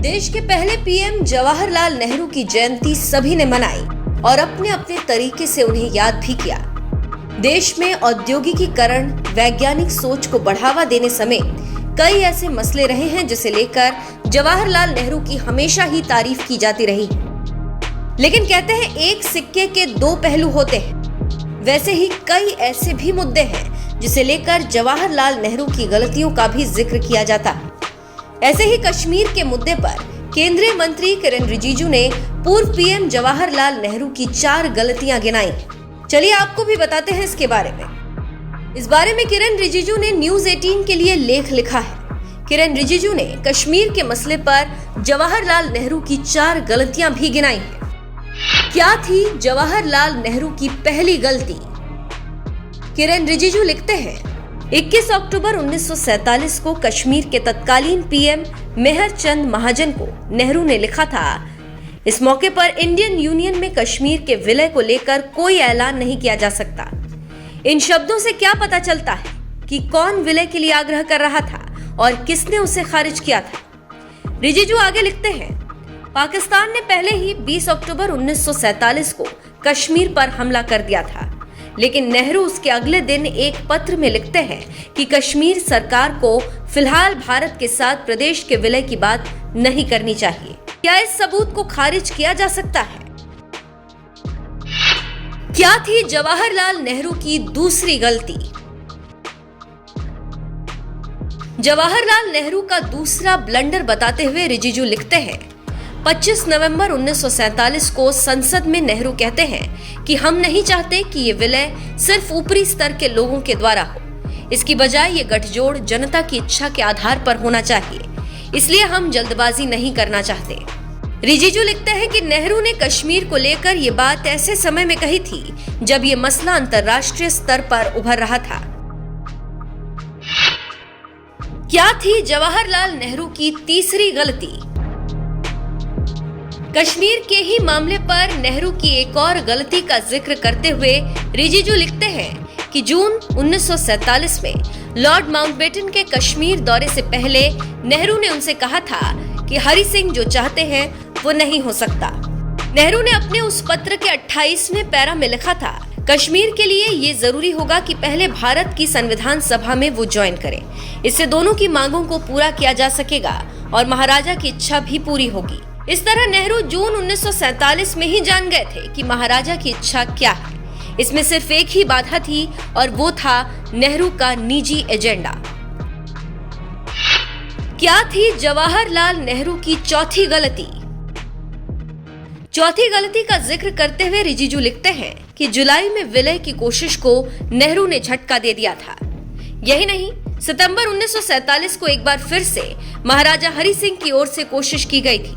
देश के पहले पीएम जवाहरलाल नेहरू की जयंती सभी ने मनाई और अपने अपने तरीके से उन्हें याद भी किया। देश में औद्योगिकीकरण, वैज्ञानिक सोच को बढ़ावा देने समेत कई ऐसे मसले रहे हैं जिसे लेकर जवाहरलाल नेहरू की हमेशा ही तारीफ की जाती रही। लेकिन कहते हैं एक सिक्के के दो पहलू होते हैं। वैसे ही कई ऐसे भी मुद्दे हैं जिसे लेकर जवाहरलाल नेहरू की गलतियों का भी जिक्र किया जाता है। ऐसे ही कश्मीर के मुद्दे पर केंद्रीय मंत्री किरेन रिजिजू ने पूर्व पीएम जवाहरलाल नेहरू की 4 गलतियां गिनाई। चलिए आपको भी बताते हैं इसके बारे में। इस बारे में किरेन रिजिजू ने न्यूज 18 के लिए लेख लिखा है। किरेन रिजिजू ने कश्मीर के मसले पर जवाहरलाल नेहरू की 4 गलतियां भी गिनाई हैं। क्या थी जवाहरलाल नेहरू की पहली गलती? किरेन रिजिजू लिखते हैं, 21 अक्टूबर 1947 को कश्मीर के तत्कालीन पीएम मेहर चंद महाजन को नेहरू ने लिखा था। इस मौके पर इंडियन यूनियन में कश्मीर के विलय को लेकर कोई ऐलान नहीं किया जा सकता। इन शब्दों से क्या पता चलता है कि कौन विलय के लिए आग्रह कर रहा था और किसने उसे खारिज किया था। रिजिजू आगे लिखते हैं, पाकिस्तान ने पहले ही 20 अक्टूबर 1947 को कश्मीर पर हमला कर दिया था, लेकिन नेहरू उसके अगले दिन एक पत्र में लिखते हैं कि कश्मीर सरकार को फिलहाल भारत के साथ प्रदेश के विलय की बात नहीं करनी चाहिए। क्या इस सबूत को खारिज किया जा सकता है? क्या थी जवाहरलाल नेहरू की दूसरी गलती? जवाहरलाल नेहरू का दूसरा ब्लंडर बताते हुए रिजिजू लिखते हैं, 25 नवंबर 1947 को संसद में नेहरू कहते हैं कि हम नहीं चाहते कि ये विलय सिर्फ ऊपरी स्तर के लोगों के द्वारा हो, इसकी बजाय ये गठजोड़ जनता की इच्छा के आधार पर होना चाहिए, इसलिए हम जल्दबाजी नहीं करना चाहते। रिजिजू लिखते हैं कि नेहरू ने कश्मीर को लेकर ये बात ऐसे समय में कही थी जब ये मसला अंतर्राष्ट्रीय स्तर पर उभर रहा था। क्या थी जवाहरलाल नेहरू की तीसरी गलती? कश्मीर के ही मामले पर नेहरू की एक और गलती का जिक्र करते हुए रिजिजू लिखते हैं कि जून 1947 में लॉर्ड माउंटबेटन के कश्मीर दौरे से पहले नेहरू ने उनसे कहा था कि हरि सिंह जो चाहते हैं वो नहीं हो सकता। नेहरू ने अपने उस पत्र के 28वें पैरा में लिखा था, कश्मीर के लिए ये जरूरी होगा कि पहले भारत की संविधान सभा में वो ज्वाइन करें, इससे दोनों की मांगों को पूरा किया जा सकेगा और महाराजा की इच्छा भी पूरी होगी। इस तरह नेहरू जून 1947 में ही जान गए थे कि महाराजा की इच्छा क्या है। इसमें सिर्फ एक ही बाधा थी और वो था नेहरू का निजी एजेंडा। क्या थी जवाहरलाल नेहरू की चौथी गलती? चौथी गलती का जिक्र करते हुए रिजिजू लिखते हैं कि जुलाई में विलय की कोशिश को नेहरू ने झटका दे दिया था। यही नहीं, सितंबर 1947 को एक बार फिर से महाराजा हरि सिंह की ओर से कोशिश की गई थी।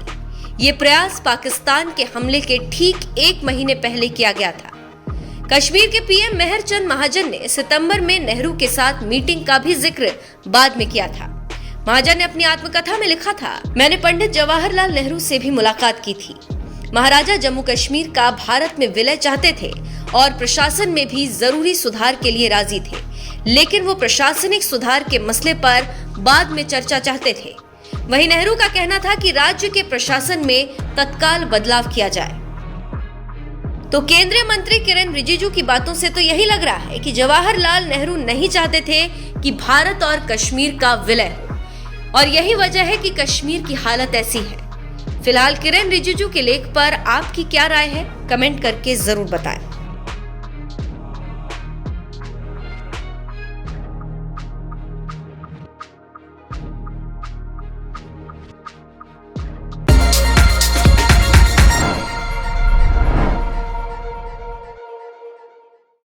ये प्रयास पाकिस्तान के हमले के ठीक 1 महीने पहले किया गया था। कश्मीर के पीएम मेहर चंद महाजन ने सितंबर में नेहरू के साथ मीटिंग का भी जिक्र बाद में किया था। महाजन ने अपनी आत्मकथा में लिखा था, मैंने पंडित जवाहरलाल नेहरू से भी मुलाकात की थी। महाराजा जम्मू कश्मीर का भारत में विलय चाहते थे और प्रशासन में भी जरूरी सुधार के लिए राजी थे, लेकिन वो प्रशासनिक सुधार के मसले पर बाद में चर्चा चाहते थे। वहीं नेहरू का कहना था कि राज्य के प्रशासन में तत्काल बदलाव किया जाए। तो केंद्रीय मंत्री किरेन रिजिजू की बातों से तो यही लग रहा है कि जवाहरलाल नेहरू नहीं चाहते थे कि भारत और कश्मीर का विलय हो और यही वजह है कि कश्मीर की हालत ऐसी है। फिलहाल किरेन रिजिजू के लेख पर आपकी क्या राय है, कमेंट करके जरूर बताएं।